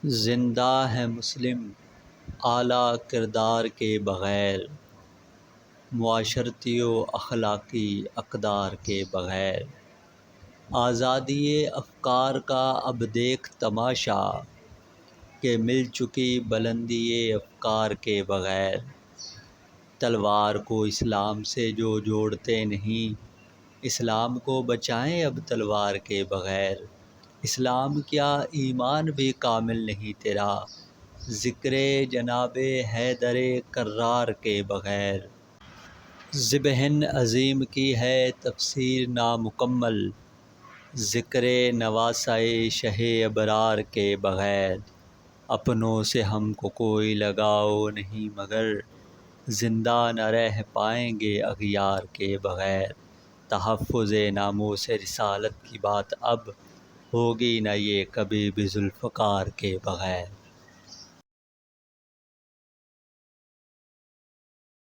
زندہ ہے مسلم اعلیٰ کردار کے بغیر، معاشرتی و اخلاقی اقدار کے بغیر۔ آزادی افکار کا اب دیکھ تماشا، کہ مل چکی بلندی افکار کے بغیر۔ تلوار کو اسلام سے جو جوڑتے نہیں، اسلام کو بچائیں اب تلوار کے بغیر۔ اسلام کیا ایمان بھی کامل نہیں تیرا، ذکر جناب حیدر کرار کے بغیر۔ ذبح عظیم کی ہے تفسیر نامکمل، ذکر نواسۂ شہ ابرار کے بغیر۔ اپنوں سے ہم کو کوئی لگاؤ نہیں مگر، زندہ نہ رہ پائیں گے اغیار کے بغیر۔ تحفظ ناموس رسالت کی بات اب ہوگی نہ یہ کبھی بھی ذوالفقار کے بغیر۔